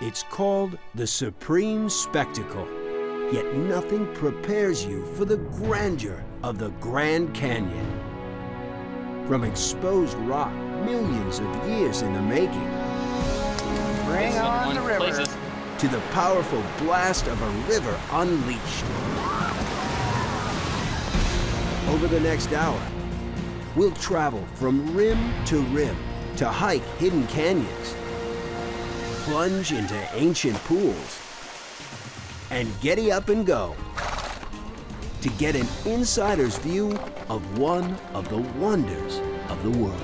It's called the supreme spectacle, yet nothing prepares you for the grandeur of the Grand Canyon. From exposed rock, millions of years in the making, Bring on the river, to the powerful blast of a river unleashed. Over the next hour, we'll travel from rim to hike hidden canyons, plunge into ancient pools, and giddy up and go to get an insider's view of one of the wonders of the world.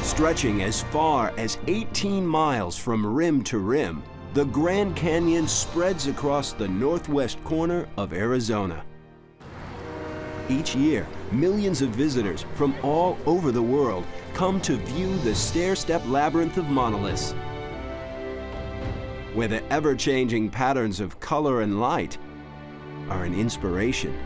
Stretching as far as 18 miles from rim to rim, the Grand Canyon spreads across the northwest corner of Arizona. Each year, millions of visitors from all over the world come to view the stair-step labyrinth of monoliths, where the ever-changing patterns of color and light are an inspiration.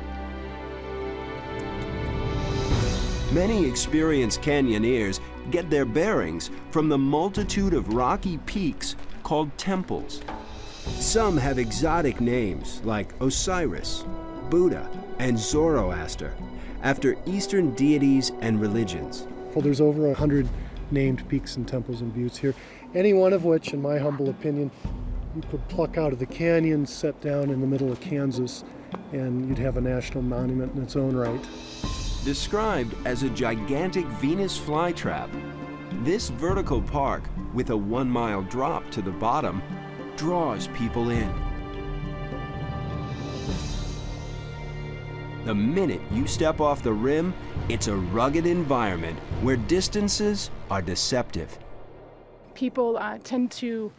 Many experienced canyoneers get their bearings from the multitude of rocky peaks called temples. Some have exotic names like Osiris, Buddha, and Zoroaster, after Eastern deities and religions. Well, there's over 100 named peaks and temples and buttes here, any one of which, in my humble opinion, you could pluck out of the canyon, set down in the middle of Kansas, and you'd have a national monument in its own right. Described as a gigantic Venus flytrap, this vertical park, with a 1-mile drop to the bottom, draws people in. The minute you step off the rim, it's a rugged environment where distances are deceptive. People tend to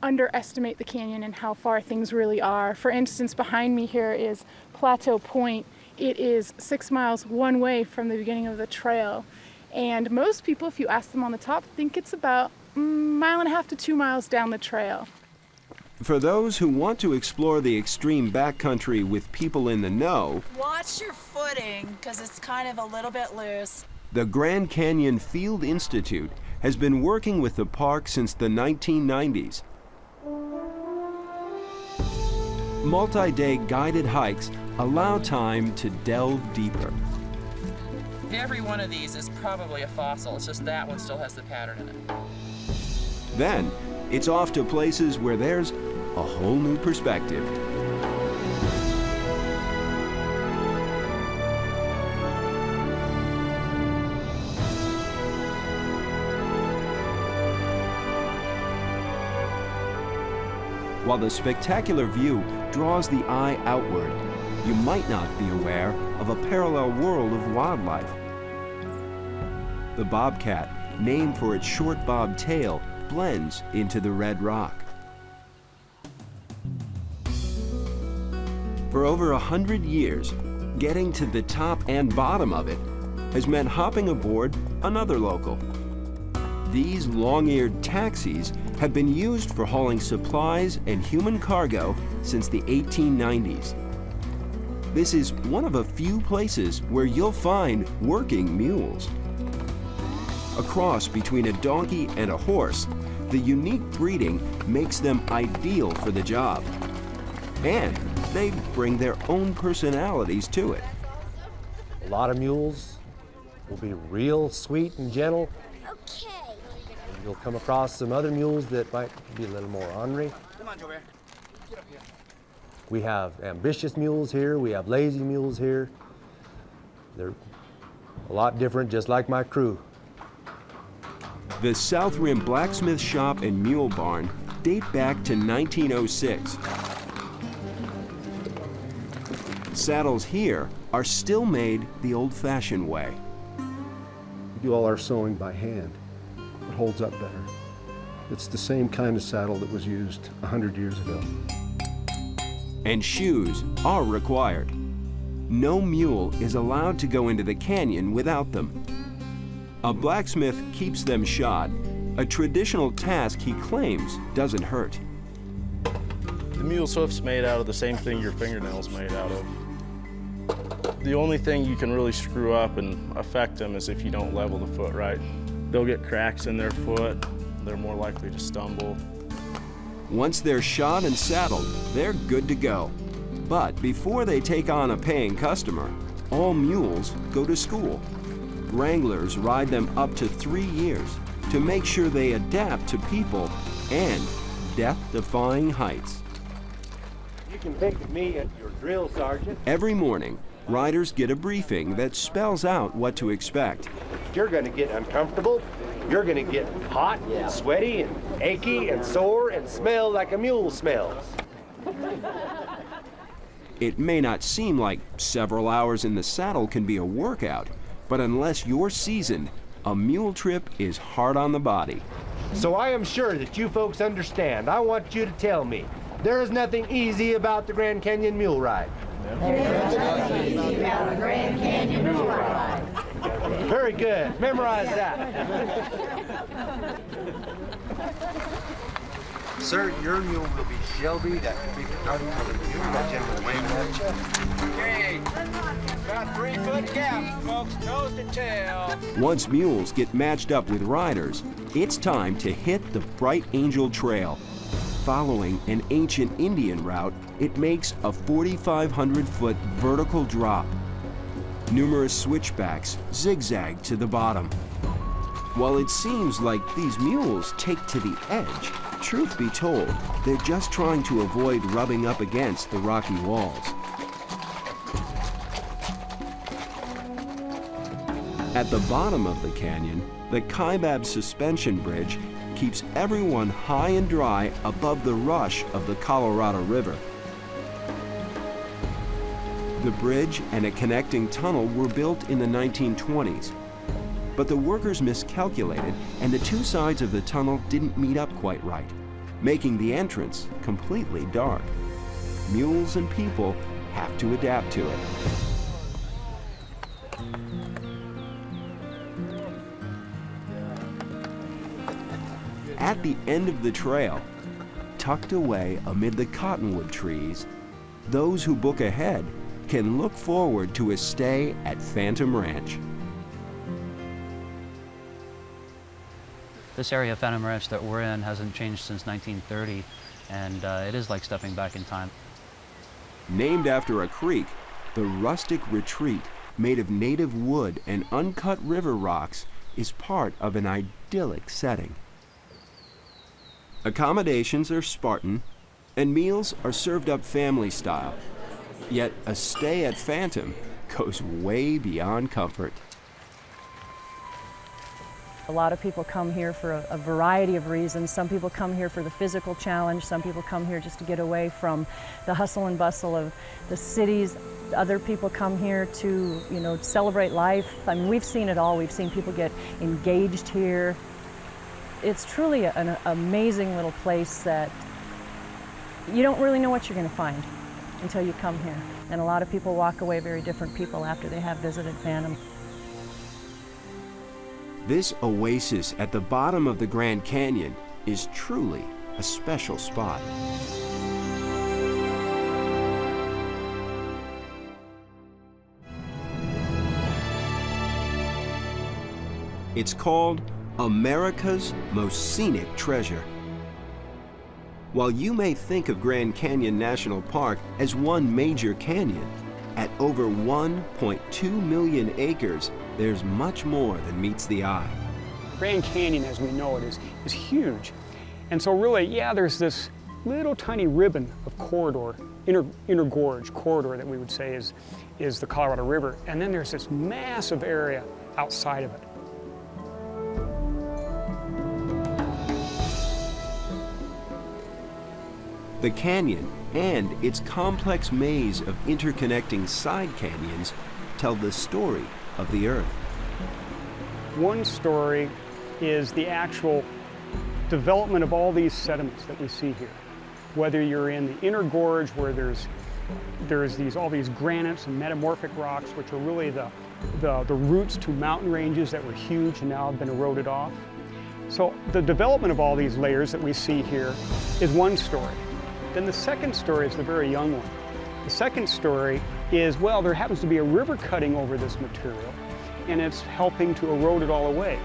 underestimate the canyon and how far things really are. For instance, behind me here is Plateau Point. It is 6 miles one way from the beginning of the trail. And most people, if you ask them on the top, think it's about 1.5 to 2 miles down the trail. For those who want to explore the extreme backcountry with people in the know, watch your footing, because it's kind of a little bit loose. The Grand Canyon Field Institute has been working with the park since the 1990s. Multi-day guided hikes allow time to delve deeper. Every one of these is probably a fossil. It's just that one still has the pattern in it. Then, it's off to places where there's a whole new perspective. While the spectacular view draws the eye outward, you might not be aware of a parallel world of wildlife. The bobcat, named for its short bob tail, blends into the red rock. For over 100 years, getting to the top and bottom of it has meant hopping aboard another local. These long-eared taxis have been used for hauling supplies and human cargo since the 1890s. This is one of a few places where you'll find working mules. A cross between a donkey and a horse, the unique breeding makes them ideal for the job. And they bring their own personalities to it. A lot of mules will be real sweet and gentle. Okay. And you'll come across some other mules that might be a little more ornery. Come on, Joe. Get up here. We have ambitious mules here. We have lazy mules here. They're a lot different, just like my crew. The South Rim Blacksmith Shop and Mule Barn date back to 1906. Saddles here are still made the old-fashioned way. We do all our sewing by hand. It holds up better. It's the same kind of saddle that was used 100 years ago. And shoes are required. No mule is allowed to go into the canyon without them. A blacksmith keeps them shod, a traditional task he claims doesn't hurt. The mule's hoof's made out of the same thing your fingernail's made out of. The only thing you can really screw up and affect them is if you don't level the foot right. They'll get cracks in their foot, they're more likely to stumble. Once they're shod and saddled, they're good to go. But before they take on a paying customer, all mules go to school. Wranglers ride them up to 3 years to make sure they adapt to people and death-defying heights. You can think of me as your drill sergeant. Every morning, riders get a briefing that spells out what to expect. You're going to get uncomfortable. You're going to get hot and sweaty and achy and sore and smell like a mule smells. It may not seem like several hours in the saddle can be a workout, but unless you're seasoned, a mule trip is hard on the body. So I am sure that you folks understand. I want you to tell me, there is nothing easy about the Grand Canyon mule ride. There's nothing easy about the Grand Canyon mule ride. Very good. Memorize that. Sir, your mule will be Shelby, that big carton of a mule that General Wayne had. Okay, about 3 foot gap, folks, nose to tail. Once mules get matched up with riders, it's time to hit the Bright Angel Trail. Following an ancient Indian route, it makes a 4,500-foot vertical drop. Numerous switchbacks zigzag to the bottom. While it seems like these mules take to the edge, truth be told, they're just trying to avoid rubbing up against the rocky walls. At the bottom of the canyon, the Kaibab suspension bridge keeps everyone high and dry above the rush of the Colorado River. The bridge and a connecting tunnel were built in the 1920s, but the workers miscalculated and the two sides of the tunnel didn't meet up quite right, making the entrance completely dark. Mules and people have to adapt to it. At the end of the trail, tucked away amid the cottonwood trees, those who book ahead can look forward to a stay at Phantom Ranch. This area of Phantom Ranch that we're in hasn't changed since 1930, and it is like stepping back in time. Named after a creek, the rustic retreat, made of native wood and uncut river rocks, is part of an idyllic setting. Accommodations are Spartan, and meals are served up family style. Yet a stay at Phantom goes way beyond comfort. A lot of people come here for a variety of reasons. Some people come here for the physical challenge. Some people come here just to get away from the hustle and bustle of the cities. Other people come here to, celebrate life. I mean, we've seen it all. We've seen people get engaged here. It's truly an amazing little place that you don't really know what you're going to find until you come here. And a lot of people walk away very different people after they have visited Phantom. This oasis at the bottom of the Grand Canyon is truly a special spot. It's called America's Most Scenic Treasure. While you may think of Grand Canyon National Park as one major canyon, at over 1.2 million acres, there's much more than meets the eye. Grand Canyon, as we know it, is huge. And so really, there's this little tiny ribbon of corridor, inner gorge corridor that we would say is the Colorado River. And then there's this massive area outside of it. The canyon and its complex maze of interconnecting side canyons tell the story of the Earth. One story is the actual development of all these sediments that we see here. Whether you're in the inner gorge where there's there's all these granites and metamorphic rocks, which are really the roots to mountain ranges that were huge and now have been eroded off. So the development of all these layers that we see here is one story. Then the second story is the very young one. The second story is, well, there happens to be a river cutting over this material, and it's helping to erode it all away.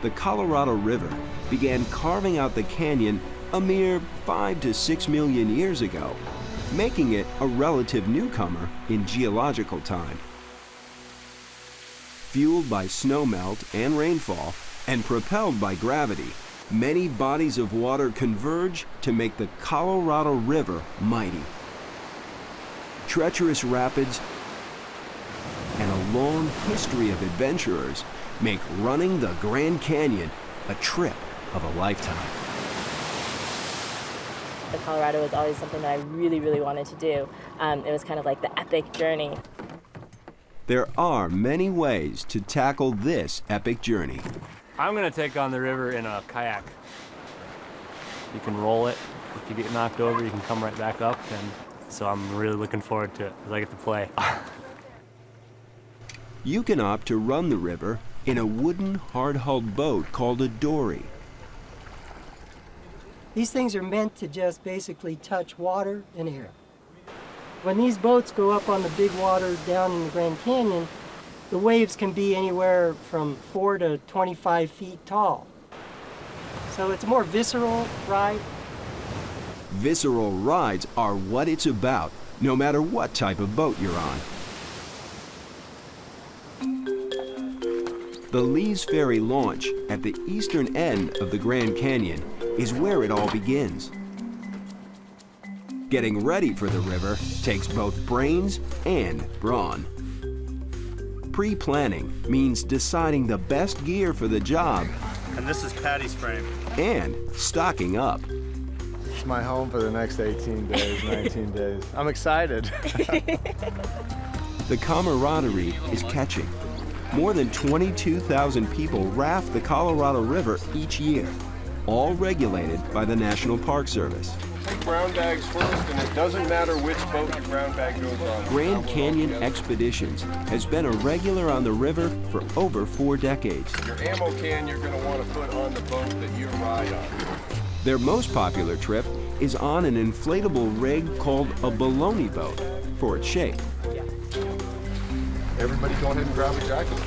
The Colorado River began carving out the canyon a mere 5 to 6 million years ago, making it a relative newcomer in geological time. Fueled by snowmelt and rainfall, and propelled by gravity, many bodies of water converge to make the Colorado River mighty. Treacherous rapids and a long history of adventurers make running the Grand Canyon a trip of a lifetime. The Colorado was always something that I really, really wanted to do. It was kind of like the epic journey. There are many ways to tackle this epic journey. I'm gonna take on the river in a kayak. You can roll it. If you get knocked over, you can come right back up, and so I'm really looking forward to it, because I get to play. You can opt to run the river in a wooden, hard-hulled boat called a dory. These things are meant to just basically touch water and air. When these boats go up on the big water down in the Grand Canyon, the waves can be anywhere from 4 to 25 feet tall. So it's a more visceral ride. Visceral rides are what it's about, no matter what type of boat you're on. The Lee's Ferry launch at the eastern end of the Grand Canyon is where it all begins. Getting ready for the river takes both brains and brawn. Pre-planning means deciding the best gear for the job. And this is Patty's frame. And stocking up. It's my home for the next 18 days, 19 days. I'm excited. The camaraderie is catching. More than 22,000 people raft the Colorado River each year, all regulated by the National Park Service. Take brown bags first, and it doesn't matter which boat your brown bag goes on. Grand Canyon Expeditions has been a regular on the river for over 4 decades. Your ammo can you're going to want to put on the boat that you ride on. Their most popular trip is on an inflatable rig called a baloney boat for its shape. Everybody go ahead and grab a jacket.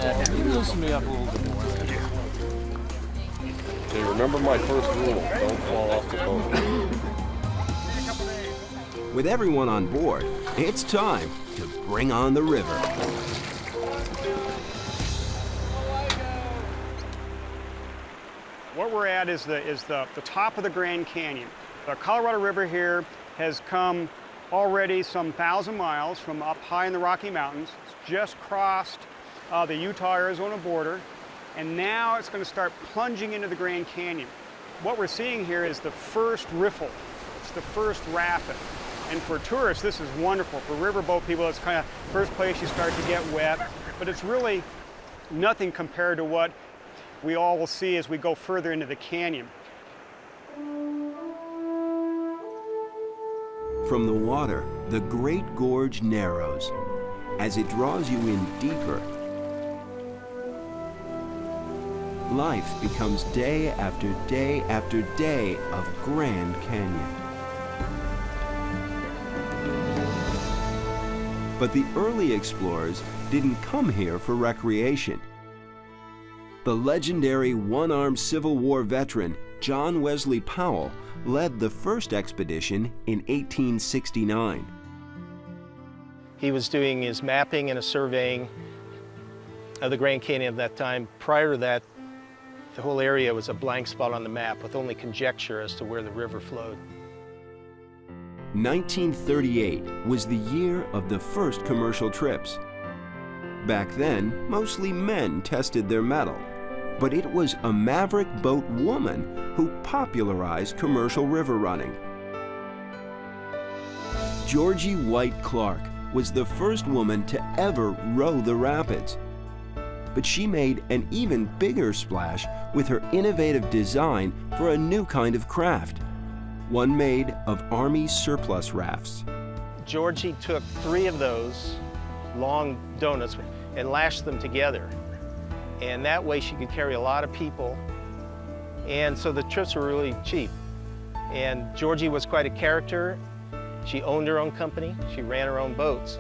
Yeah, can you loosen me up a little bit more? Okay, remember my first rule, don't fall off the boat. With everyone on board, it's time to bring on the river. What we're at is the top of the Grand Canyon. The Colorado River here has come already some 1,000 miles from up high in the Rocky Mountains. It's just crossed the Utah-Arizona border, and now it's going to start plunging into the Grand Canyon. What we're seeing here is the first riffle. It's the first rapid. And for tourists, this is wonderful. For riverboat people, it's kind of first place you start to get wet, but it's really nothing compared to what we all will see as we go further into the canyon. From the water, the Great Gorge narrows as it draws you in deeper. Life becomes day after day after day of Grand Canyon. But the early explorers didn't come here for recreation. The legendary one-armed Civil War veteran John Wesley Powell led the first expedition in 1869. He was doing his mapping and a surveying of the Grand Canyon at that time. Prior to that, the whole area was a blank spot on the map with only conjecture as to where the river flowed. 1938 was the year of the first commercial trips. Back then, mostly men tested their mettle, but it was a maverick boat woman who popularized commercial river running. Georgie White Clark was the first woman to ever row the rapids. but she made an even bigger splash with her innovative design for a new kind of craft, one made of Army surplus rafts. Georgie took 3 of those long donuts and lashed them together. And that way she could carry a lot of people. And so the trips were really cheap. And Georgie was quite a character. She owned her own company. She ran her own boats.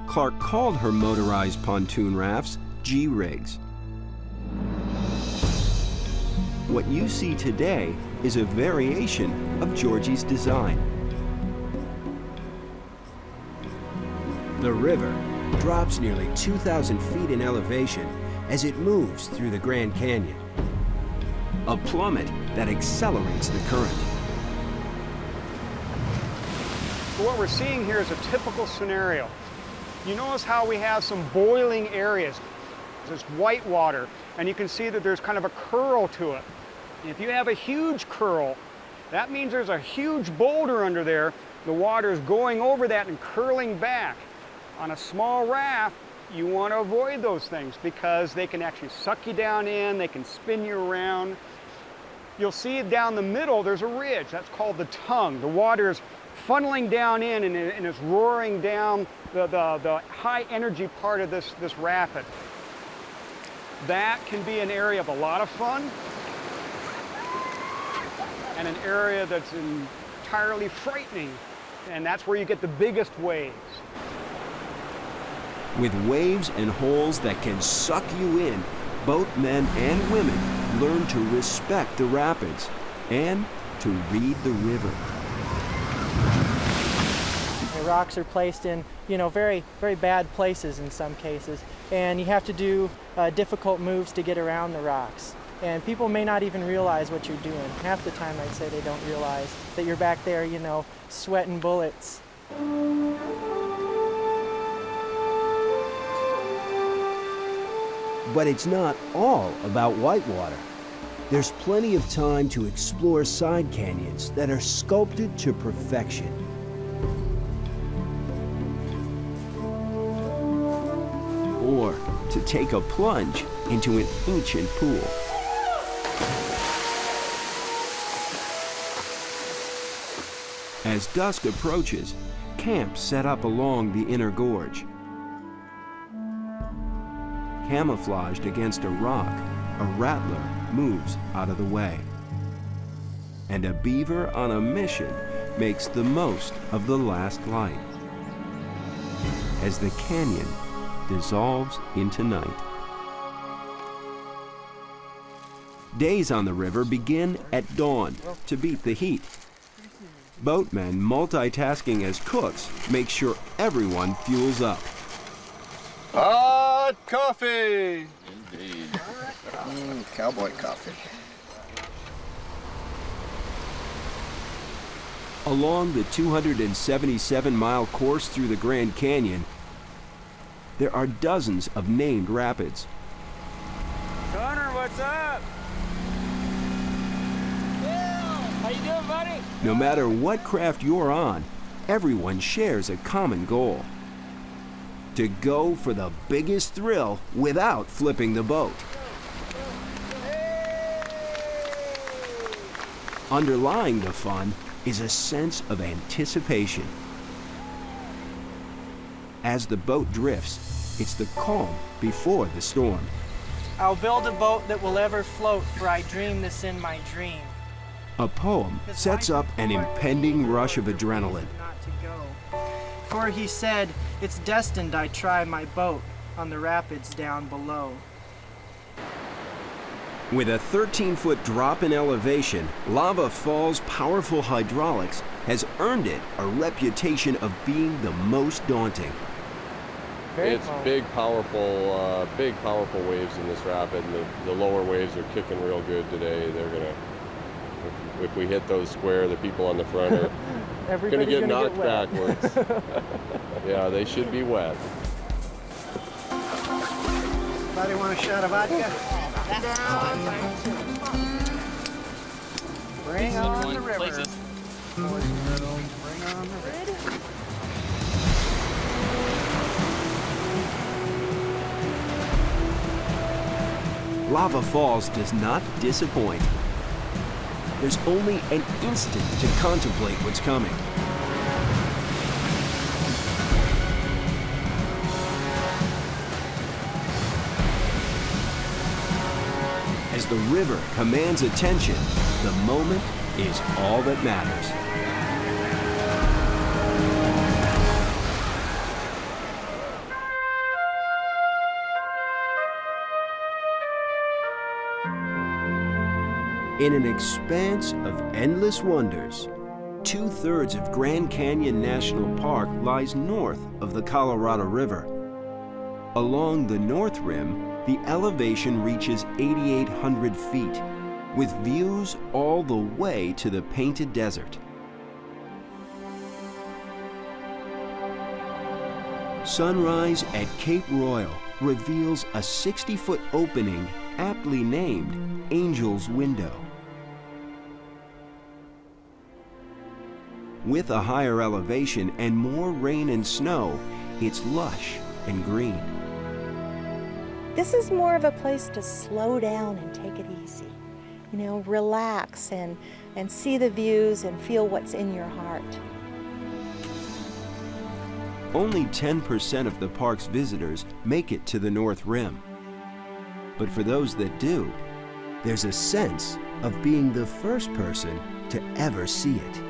Clark called her motorized pontoon rafts G-rigs. What you see today is a variation of Georgie's design. The river drops nearly 2,000 feet in elevation as it moves through the Grand Canyon, a plummet that accelerates the current. So what we're seeing here is a typical scenario. You notice how we have some boiling areas. There's white water, and you can see that there's kind of a curl to it. If you have a huge curl, that means there's a huge boulder under there. The water is going over that and curling back. On a small raft, you want to avoid those things because they can actually suck you down in, they can spin you around. You'll see down the middle there's a ridge. That's called the tongue. The water is funneling down in and it's roaring down the high energy part of this rapid. That can be an area of a lot of fun and an area that's entirely frightening, and that's where you get the biggest waves. With waves and holes that can suck you in, both men and women learn to respect the rapids and to read the river. The rocks are placed in, very, very bad places in some cases, and you have to do difficult moves to get around the rocks. And people may not even realize what you're doing. Half the time I'd say they don't realize that you're back there, sweating bullets. But it's not all about whitewater. There's plenty of time to explore side canyons that are sculpted to perfection. Or to take a plunge into an ancient pool. As dusk approaches, camps set up along the inner gorge. Camouflaged against a rock, a rattler moves out of the way. And a beaver on a mission makes the most of the last light as the canyon dissolves into night. Days on the river begin at dawn to beat the heat. Boatmen multitasking as cooks make sure everyone fuels up. Hot coffee! Indeed. Cowboy coffee. Along the 277-mile course through the Grand Canyon, there are dozens of named rapids. Connor, what's up? How you doing, buddy? No matter what craft you're on, everyone shares a common goal: to go for the biggest thrill without flipping the boat. Underlying the fun is a sense of anticipation. As the boat drifts, it's the calm before the storm. I'll build a boat that will ever float, for I dream this in my dream. A poem sets up an impending rush of adrenaline. For he said, it's destined I try my boat on the rapids down below. With a 13-foot drop in elevation, Lava Falls' powerful hydraulics has earned it a reputation of being the most daunting. It's big, powerful waves in this rapid. And the lower waves are kicking real good today. They're gonna, if we hit those square, the people on the front are gonna get knocked backwards. Yeah, they should be wet. Anybody want a shot of vodka? Bring on the river. Bring on the river. Lava Falls does not disappoint. There's only an instant to contemplate what's coming. As the river commands attention, the moment is all that matters. In an expanse of endless wonders, 2/3 of Glen Canyon National Park lies north of the Colorado River. Along the north rim, the elevation reaches 8,800 feet, with views all the way to the Painted Desert. Sunrise at Cape Royal reveals a 60-foot opening aptly named Angel's Window. With a higher elevation and more rain and snow, it's lush and green. This is more of a place to slow down and take it easy. You know, relax and see the views and feel what's in your heart. Only 10% of the park's visitors make it to the North Rim. But for those that do, there's a sense of being the first person to ever see it.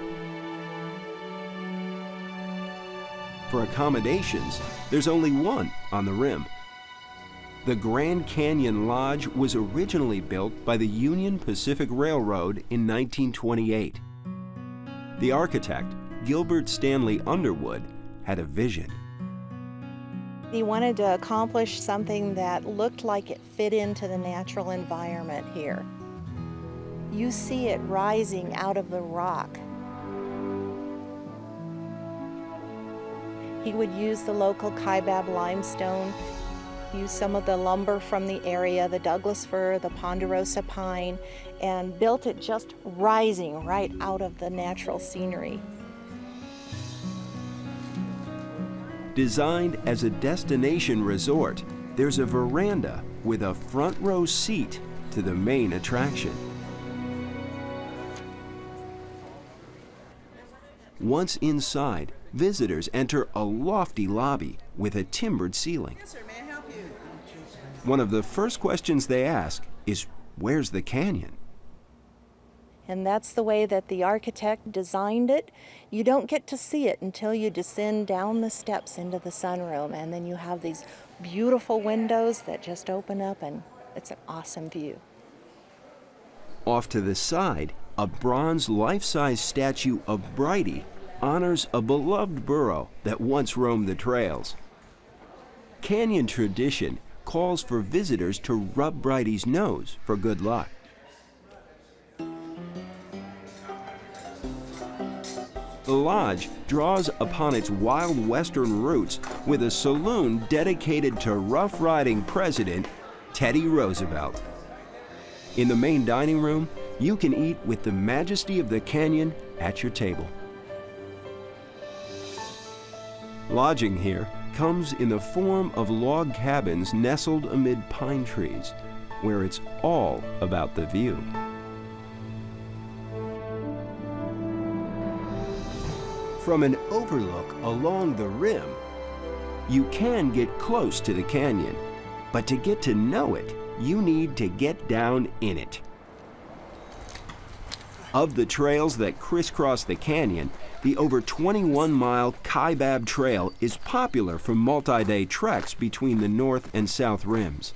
For accommodations, there's only one on the rim. The Grand Canyon Lodge was originally built by the Union Pacific Railroad in 1928. The architect, Gilbert Stanley Underwood, had a vision. He wanted to accomplish something that looked like it fit into the natural environment here. You see it rising out of the rock. He would use the local Kaibab limestone, use some of the lumber from the area, the Douglas fir, the ponderosa pine, and built it just rising right out of the natural scenery. Designed as a destination resort, there's a veranda with a front row seat to the main attraction. Once inside, visitors enter a lofty lobby with a timbered ceiling. Yes, sir. May I help you? One of the first questions they ask is, where's the canyon? And that's the way that the architect designed it. You don't get to see it until you descend down the steps into the sunroom, and then you have these beautiful windows that just open up, and it's an awesome view. Off to the side, a bronze life-size statue of Brighty honors a beloved burro that once roamed the trails. Canyon tradition calls for visitors to rub Brighty's nose for good luck. The lodge draws upon its wild western roots with a saloon dedicated to rough-riding President Teddy Roosevelt. In the main dining room, you can eat with the majesty of the canyon at your table. Lodging here comes in the form of log cabins nestled amid pine trees, where it's all about the view. From an overlook along the rim, you can get close to the canyon, but to get to know it, you need to get down in it. Of the trails that crisscross the canyon, the over 21-mile Kaibab Trail is popular for multi-day treks between the north and south rims.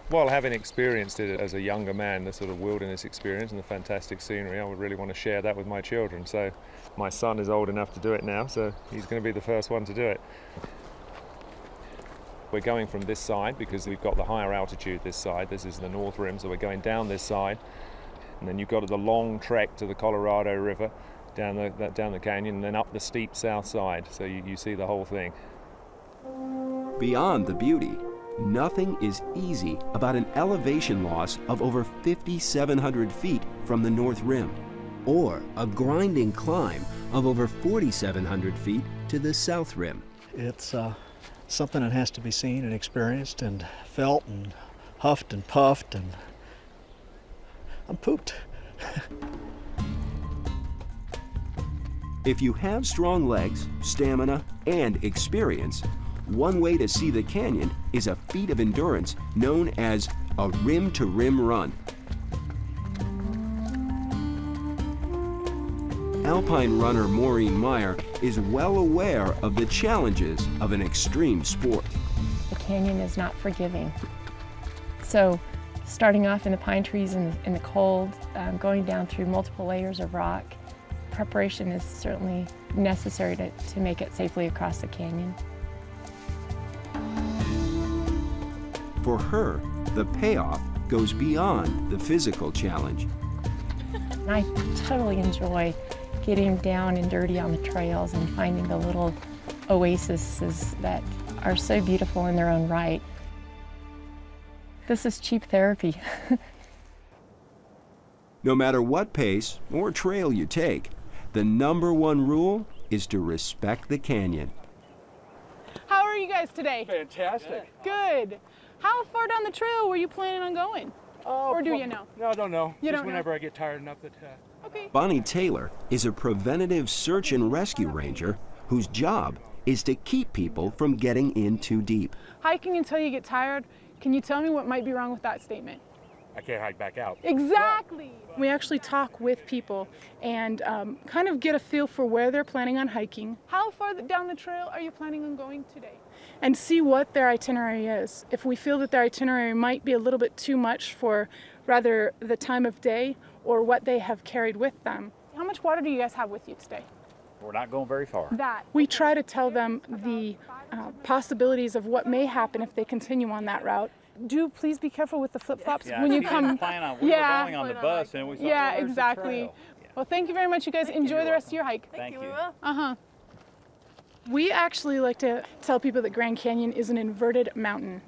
Well, having experienced it as a younger man, the sort of wilderness experience and the fantastic scenery, I would really want to share that with my children. So my son is old enough to do it now, so he's going to be the first one to do it. We're going from this side because we've got the higher altitude this side. This is the north rim, so we're going down this side. And then you've got the long trek to the Colorado River, down the canyon, and then up the steep south side. So you see the whole thing. Beyond the beauty, nothing is easy about an elevation loss of over 5,700 feet from the north rim, or a grinding climb of over 4,700 feet to the south rim. It's something that has to be seen and experienced and felt and huffed and puffed, and I'm pooped. If you have strong legs, stamina, and experience, one way to see the canyon is a feat of endurance known as a rim-to-rim run. Alpine runner Maureen Meyer is well aware of the challenges of an extreme sport. The canyon is not forgiving. So starting off in the pine trees in the cold, going down through multiple layers of rock, preparation is certainly necessary to make it safely across the canyon. For her, the payoff goes beyond the physical challenge. I totally enjoy getting down and dirty on the trails and finding the little oases that are so beautiful in their own right. This is cheap therapy. No matter what pace or trail you take, the #1 rule is to respect the canyon. How are you guys today? Fantastic. Good. How far down the trail were you planning on going? Or do you know? No, I don't know. You Just don't know? whenever I get tired enough that... Okay. Bonnie Taylor is a preventative search and rescue ranger whose job is to keep people from getting in too deep. Hiking until you get tired. Can you tell me what might be wrong with that statement? I can't hike back out. Exactly. We actually talk with people and kind of get a feel for where they're planning on hiking. How far down the trail are you planning on going today? And see what their itinerary is. If we feel that their itinerary might be a little bit too much for rather the time of day or what they have carried with them. How much water do you guys have with you today? We're not going very far. We try to tell them the possibilities of what may happen if they continue on that route. Do please be careful with the flip-flops when you come. We were going on the bus and we thought, yeah, well, there's exactly. the trail. Well, thank you very much. You guys enjoy the rest of your hike. Thank you. We actually like to tell people that Grand Canyon is an inverted mountain.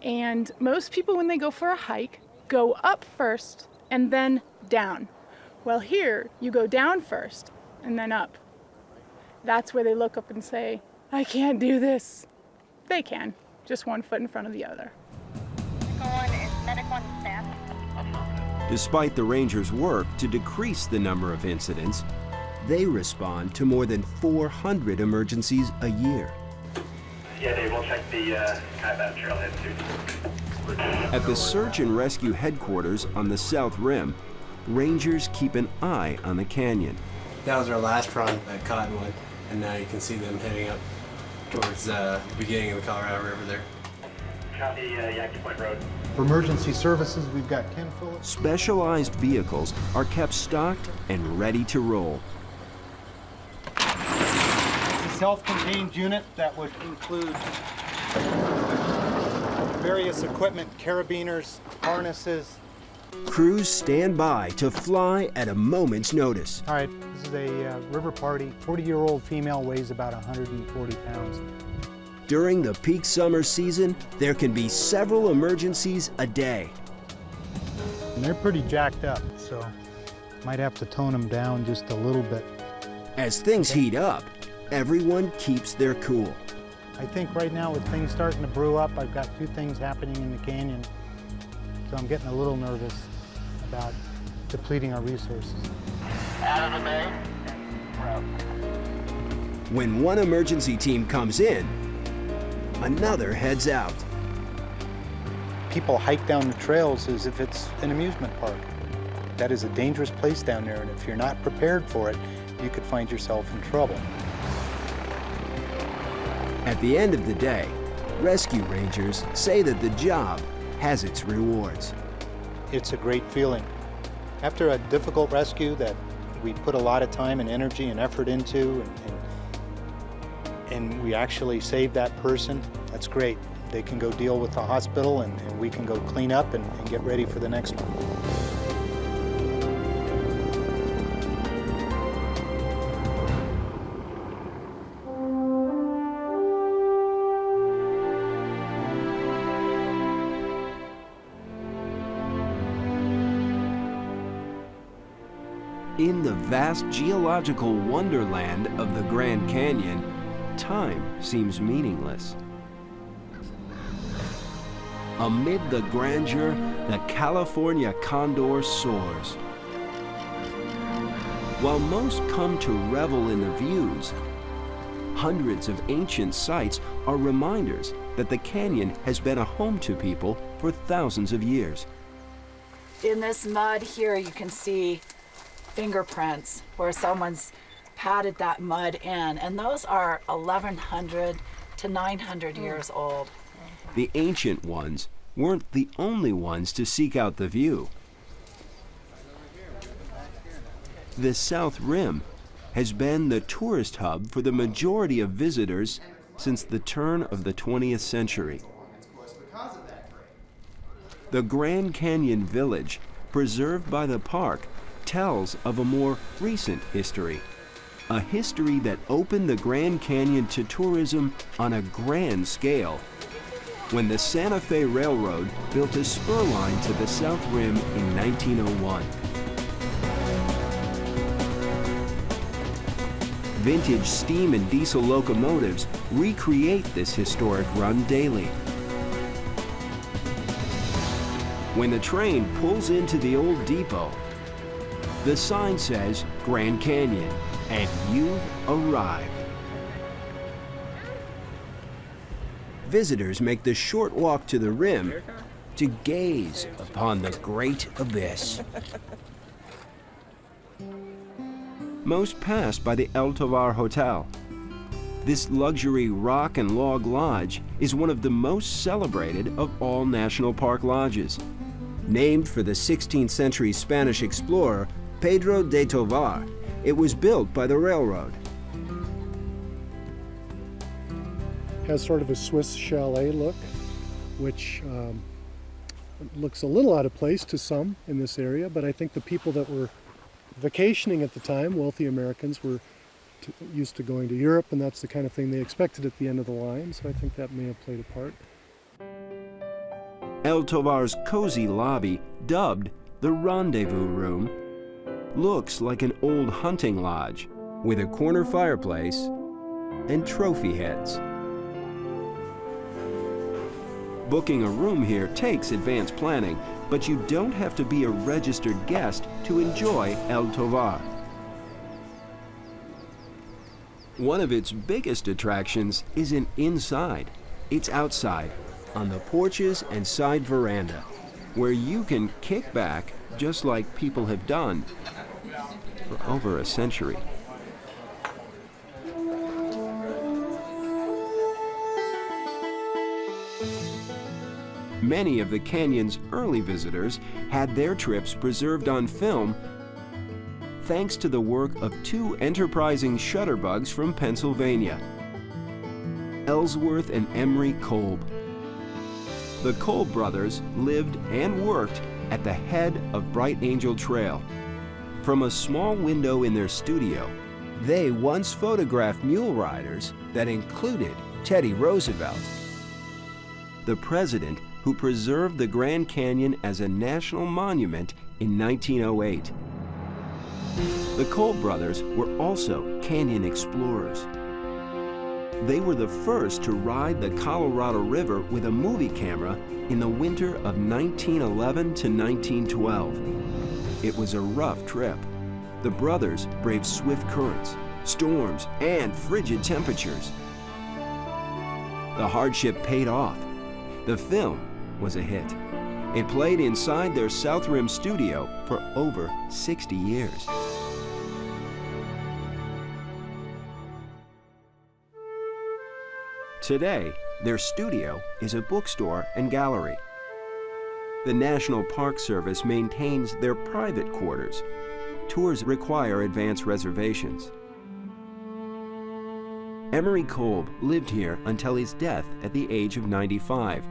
And most people, when they go for a hike, go up first and then down. Well, here, you go down first and then up. That's where they look up and say, I can't do this. They can, just one foot in front of the other. Despite the rangers' work to decrease the number of incidents, they respond to more than 400 emergencies a year. Yeah, Dave, we'll check the Kayaking trailhead too. At the search and rescue headquarters on the South Rim, rangers keep an eye on the canyon. That was our last run at Cottonwood, and now you can see them heading up towards the beginning of the Colorado River there. Copy, Yankee Point Road. For emergency services, we've got 10 full. Specialized vehicles are kept stocked and ready to roll. It's a self-contained unit that would include various equipment, carabiners, harnesses. Crews stand by to fly at a moment's notice. All right, this is a river party. 40-year-old female, weighs about 140 pounds. During the peak summer season, there can be several emergencies a day. And they're pretty jacked up, so might have to tone them down just a little bit. As things heat up, everyone keeps their cool. I think right now with things starting to brew up, I've got 2 things happening in the canyon. So I'm getting a little nervous about depleting our resources. Out of the bay. When one emergency team comes in, another heads out. People hike down the trails as if it's an amusement park. That is a dangerous place down there, and if you're not prepared for it, you could find yourself in trouble. At the end of the day, rescue rangers say that the job has its rewards. It's a great feeling. After a difficult rescue that we put a lot of time and energy and effort into, and we actually save that person, that's great. They can go deal with the hospital, and we can go clean up and get ready for the next one. In the vast geological wonderland of the Grand Canyon, time seems meaningless. Amid the grandeur, the California condor soars. While most come to revel in the views, hundreds of ancient sites are reminders that the canyon has been a home to people for thousands of years. In this mud here, you can see fingerprints where someone's patted that mud in, and those are 1,100 to 900 years old. The ancient ones weren't the only ones to seek out the view. The South Rim has been the tourist hub for the majority of visitors since the turn of the 20th century. The Glen Canyon Village, preserved by the park, tells of a more recent history. A history that opened the Glen Canyon to tourism on a grand scale, when the Santa Fe Railroad built a spur line to the South Rim in 1901. Vintage steam and diesel locomotives recreate this historic run daily. When the train pulls into the old depot, the sign says Glen Canyon, and you've arrived. Visitors make the short walk to the rim to gaze upon the great abyss. Most pass by the El Tovar Hotel. This luxury rock and log lodge is one of the most celebrated of all national park lodges. Named for the 16th century Spanish explorer Pedro de Tovar, it was built by the railroad. Has sort of a Swiss chalet look, which looks a little out of place to some in this area, but I think the people that were vacationing at the time, wealthy Americans, were used to going to Europe, and that's the kind of thing they expected at the end of the line, so I think that may have played a part. El Tovar's cozy lobby, dubbed the Rendezvous Room, looks like an old hunting lodge with a corner fireplace and trophy heads. Booking a room here takes advanced planning, but you don't have to be a registered guest to enjoy El Tovar. One of its biggest attractions isn't inside, it's outside, on the porches and side veranda, where you can kick back just like people have done for over a century. Many of the canyon's early visitors had their trips preserved on film thanks to the work of two enterprising shutterbugs from Pennsylvania, Ellsworth and Emery Kolb. The Kolb brothers lived and worked at the head of Bright Angel Trail. From a small window in their studio, they once photographed mule riders that included Teddy Roosevelt, the president who preserved the Grand Canyon as a national monument in 1908. The Kolb brothers were also canyon explorers. They were the first to ride the Colorado River with a movie camera in the winter of 1911 to 1912. It was a rough trip. The brothers braved swift currents, storms, and frigid temperatures. The hardship paid off. The film was a hit. It played inside their South Rim studio for over 60 years. Today, their studio is a bookstore and gallery. The National Park Service maintains their private quarters. Tours require advance reservations. Emery Kolb lived here until his death at the age of 95,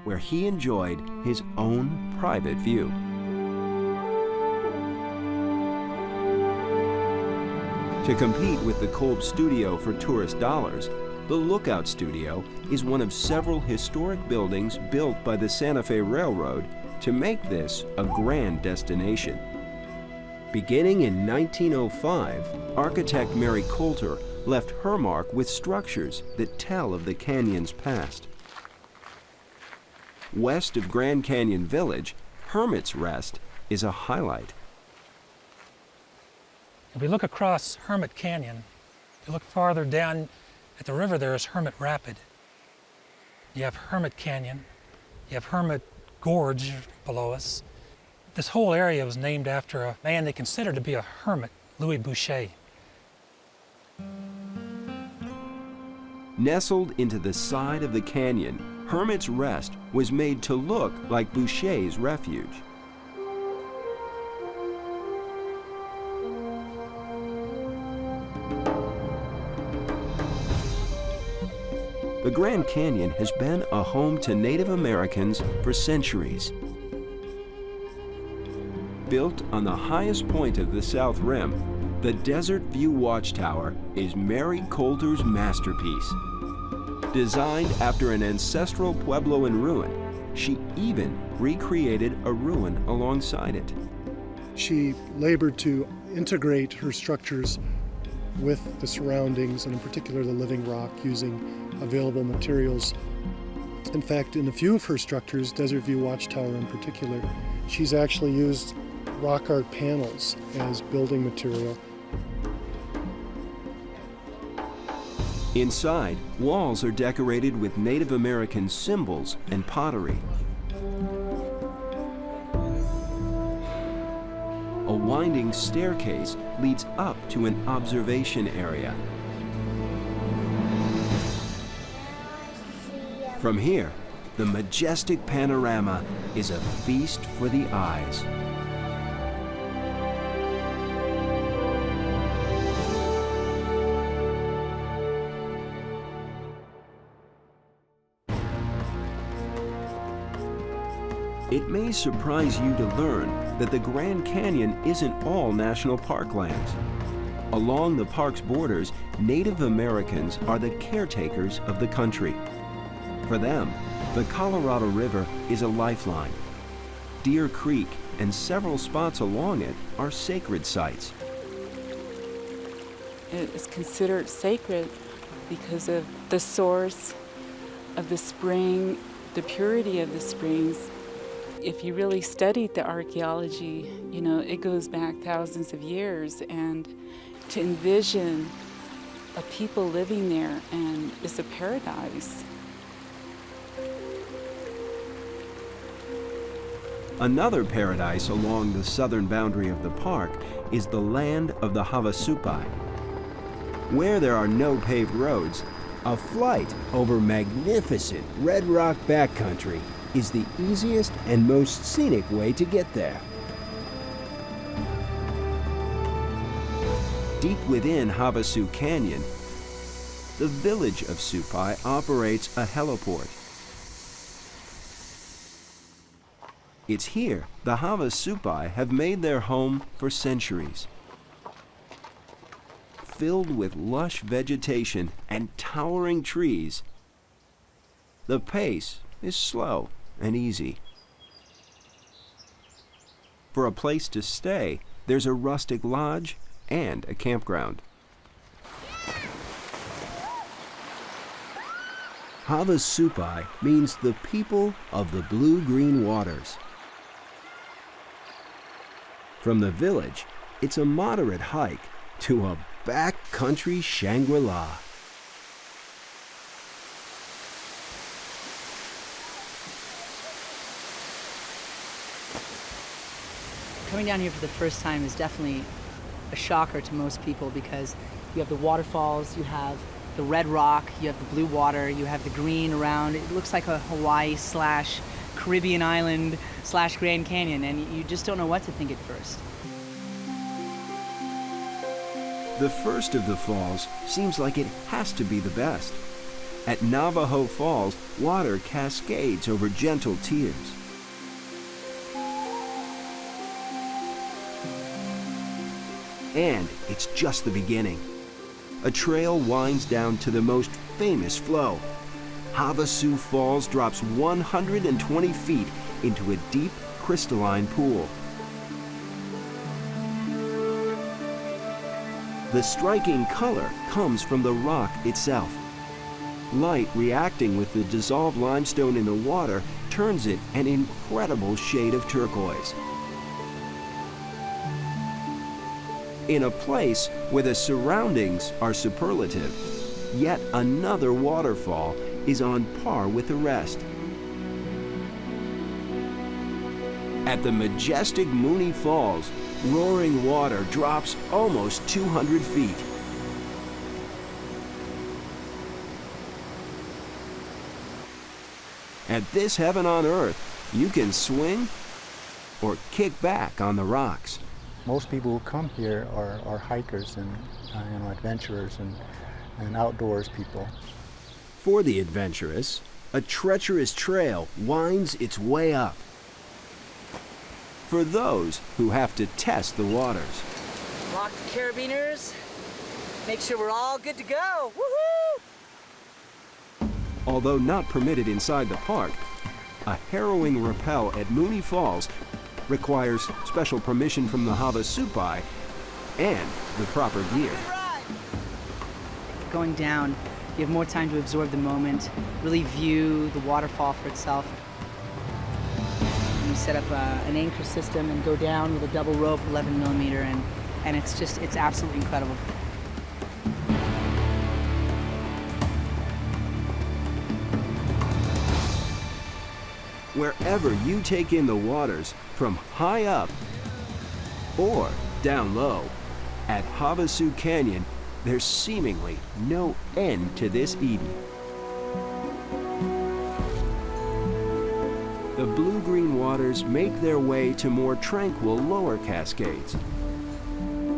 where he enjoyed his own private view. To compete with the Kolb studio for tourist dollars, the Lookout Studio is one of several historic buildings built by the Santa Fe Railroad to make this a grand destination. Beginning in 1905, architect Mary Coulter left her mark with structures that tell of the canyon's past. west of Grand Canyon Village, Hermit's Rest is a highlight. If we look across Hermit Canyon, if you look farther down at the river, there is Hermit Rapid. You have Hermit Canyon, you have Hermit Gorge below us. This whole area was named after a man they considered to be a hermit, Louis Boucher. Nestled into the side of the canyon, Hermit's Rest was made to look like Boucher's refuge. The Grand Canyon has been a home to Native Americans for centuries. Built on the highest point of the South Rim, the Desert View Watchtower is Mary Coulter's masterpiece. Designed after an ancestral pueblo in ruin, she even recreated a ruin alongside it. She labored to integrate her structures with the surroundings, and in particular the living rock, using available materials. In fact, in a few of her structures, Desert View Watchtower in particular, she's actually used rock art panels as building material. Inside, walls are decorated with Native American symbols and pottery. A winding staircase leads up to an observation area. From here, the majestic panorama is a feast for the eyes. It may surprise you to learn that the Grand Canyon isn't all national park lands. Along the park's borders, Native Americans are the caretakers of the country. For them, the Colorado River is a lifeline. Deer Creek and several spots along it are sacred sites. It is considered sacred because of the source of the spring, the purity of the springs. If you really studied the archaeology, you know, it goes back thousands of years, and to envision a people living there, and it's a paradise. Another paradise along the southern boundary of the park is the land of the Havasupai. Where there are no paved roads, a flight over magnificent red rock backcountry is the easiest and most scenic way to get there. Deep within Havasu Canyon, the village of Supai operates a heliport. It's here the Havasupai have made their home for centuries. Filled with lush vegetation and towering trees, the pace is slow and easy. For a place to stay, there's a rustic lodge and a campground. Havasupai means the people of the blue-green waters. From the village, it's a moderate hike to a backcountry Shangri-La. Coming down here for the first time is definitely a shocker to most people, because you have the waterfalls, you have the red rock, you have the blue water, you have the green around. It looks like a Hawaii / Caribbean island / Grand Canyon, and you just don't know what to think at first. The first of the falls seems like it has to be the best. At Navajo Falls, water cascades over gentle tears. And it's just the beginning. A trail winds down to the most famous flow. Havasu Falls drops 120 feet into a deep crystalline pool. The striking color comes from the rock itself. Light reacting with the dissolved limestone in the water turns it an incredible shade of turquoise. In a place where the surroundings are superlative, yet another waterfall is on par with the rest. At the majestic Mooney Falls, roaring water drops almost 200 feet. At this heaven on earth, you can swing or kick back on the rocks. Most people who come here are hikers and adventurers and outdoors people. For the adventurous, a treacherous trail winds its way up. For those who have to test the waters, Lock the carabiners. Make sure we're all good to go. Woohoo! although not permitted inside the park, a harrowing rappel at Mooney Falls requires special permission from the Havasupai and the proper gear. Going down, you have more time to absorb the moment, really view the waterfall for itself. You set up an anchor system and go down with a double rope, 11 millimeter, and it's absolutely incredible. Wherever you take in the waters, from high up or down low, at Havasu Canyon, there's seemingly no end to this Eden. The blue-green waters make their way to more tranquil lower cascades.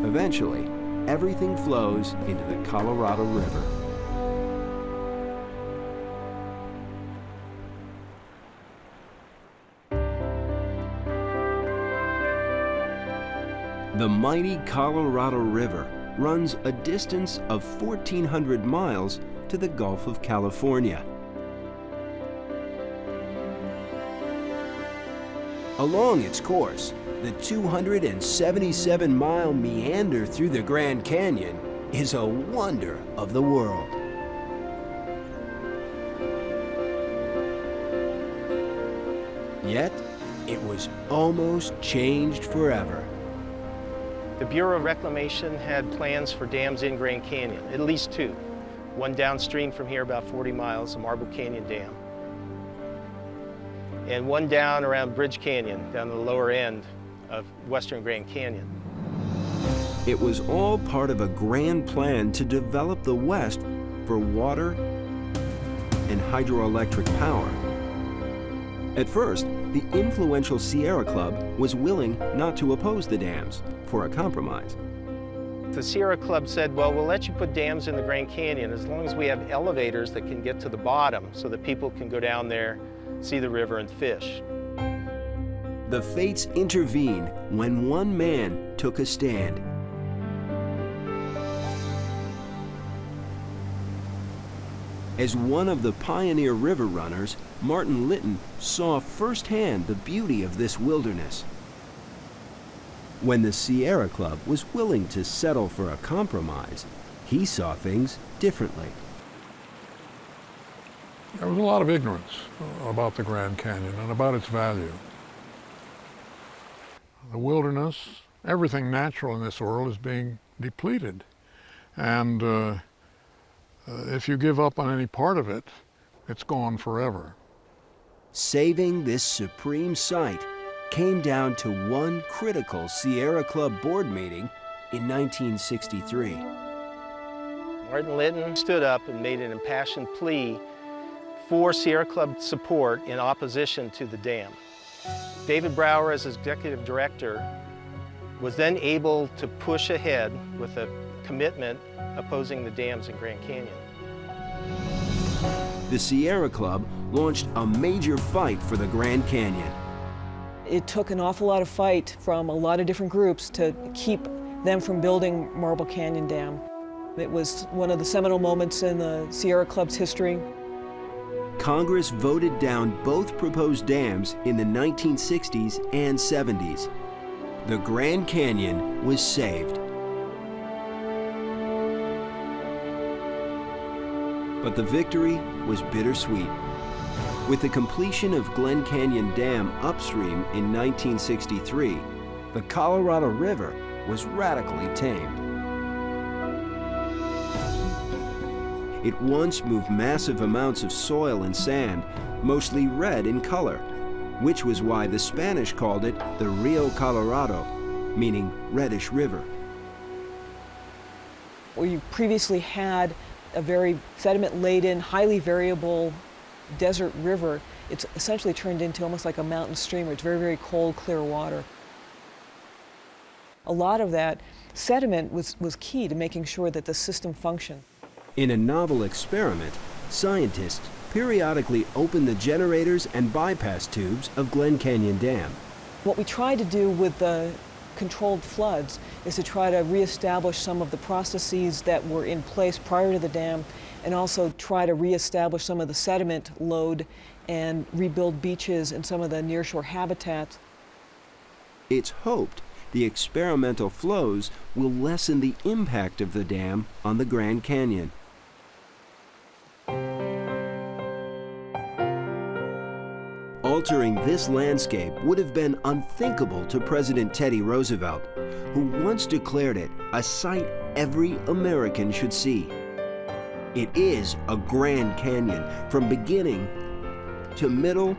Eventually, everything flows into the Colorado River. The mighty Colorado River runs a distance of 1,400 miles to the Gulf of California. Along its course, the 277-mile meander through the Grand Canyon is a wonder of the world. Yet, it was almost changed forever. The Bureau of Reclamation had plans for dams in Grand Canyon, at least two. One downstream from here about 40 miles, the Marble Canyon Dam. And one down around Bridge Canyon, down the lower end of western Grand Canyon. It was all part of a grand plan to develop the West for water and hydroelectric power. At first, the influential Sierra Club was willing not to oppose the dams for a compromise. The Sierra Club said, well, we'll let you put dams in the Grand Canyon as long as we have elevators that can get to the bottom so that people can go down there, see the river, and fish. The fates intervened when one man took a stand. As one of the pioneer river runners, Martin Litton saw firsthand the beauty of this wilderness. When the Sierra Club was willing to settle for a compromise, he saw things differently. There was a lot of ignorance about the Grand Canyon and about its value. The wilderness, everything natural in this world is being depleted. And if you give up on any part of it, it's gone forever. Saving this supreme site came down to one critical Sierra Club board meeting in 1963. Martin Litton stood up and made an impassioned plea for Sierra Club support in opposition to the dam. David Brower, as executive director, was then able to push ahead with a commitment opposing the dams in Grand Canyon. The Sierra Club launched a major fight for the Grand Canyon. It took an awful lot of fight from a lot of different groups to keep them from building Marble Canyon Dam. It was one of the seminal moments in the Sierra Club's history. Congress voted down both proposed dams in the 1960s and 70s. The Grand Canyon was saved. But the victory was bittersweet. With the completion of Glen Canyon Dam upstream in 1963, the Colorado River was radically tamed. It once moved massive amounts of soil and sand, mostly red in color, which was why the Spanish called it the Rio Colorado, meaning reddish river. Where you previously had a very sediment-laden, highly variable desert river, it's essentially turned into almost like a mountain stream. It's very, very cold, clear water. A lot of that sediment was key to making sure that the system functioned. In a novel experiment, scientists periodically opened the generators and bypass tubes of Glen Canyon Dam. What we tried to do with the controlled floods is to try to reestablish some of the processes that were in place prior to the dam, and also try to reestablish some of the sediment load and rebuild beaches and some of the nearshore habitats. It's hoped the experimental flows will lessen the impact of the dam on the Grand Canyon. Altering this landscape would have been unthinkable to President Teddy Roosevelt, who once declared it a sight every American should see. It is a Grand Canyon from beginning to middle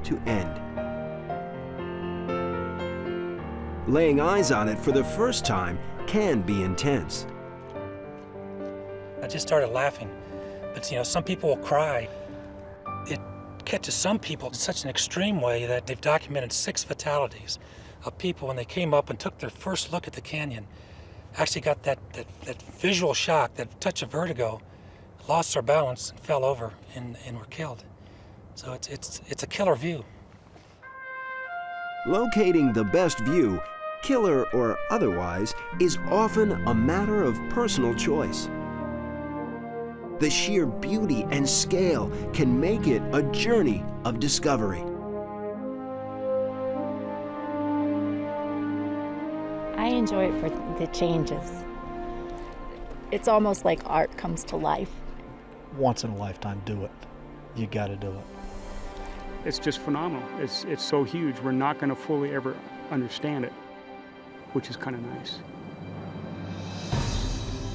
to end. Laying eyes on it for the first time can be intense. I just started laughing, but some people will cry. It catches some people in such an extreme way that they've documented 6 fatalities of people when they came up and took their first look at the canyon, actually got that visual shock, that touch of vertigo, lost their balance and fell over and were killed. So it's a killer view. Locating the best view, killer or otherwise, is often a matter of personal choice. The sheer beauty and scale can make it a journey of discovery. I enjoy it for the changes. It's almost like art comes to life. Once in a lifetime, do it. You got to do it. It's just phenomenal. It's so huge, we're not going to fully ever understand it, which is kind of nice.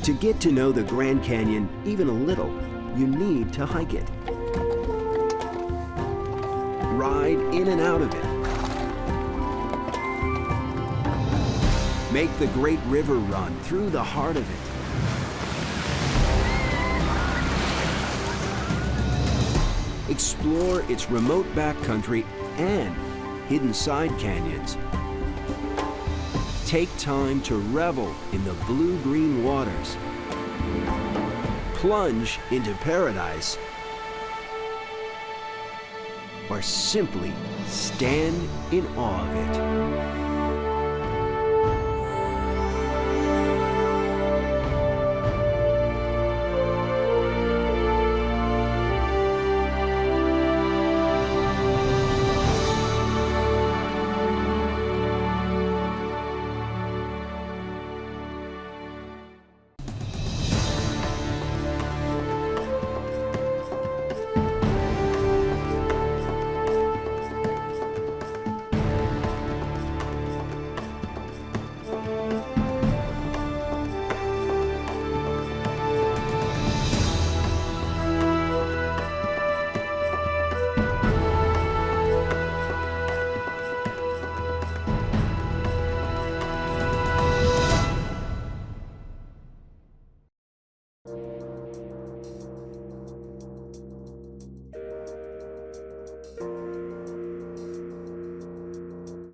To get to know the Grand Canyon even a little, you need to hike it. Ride in and out of it. Make the Great River run through the heart of it. Explore its remote backcountry and hidden side canyons. Take time to revel in the blue-green waters. Plunge into paradise. Or simply stand in awe of it.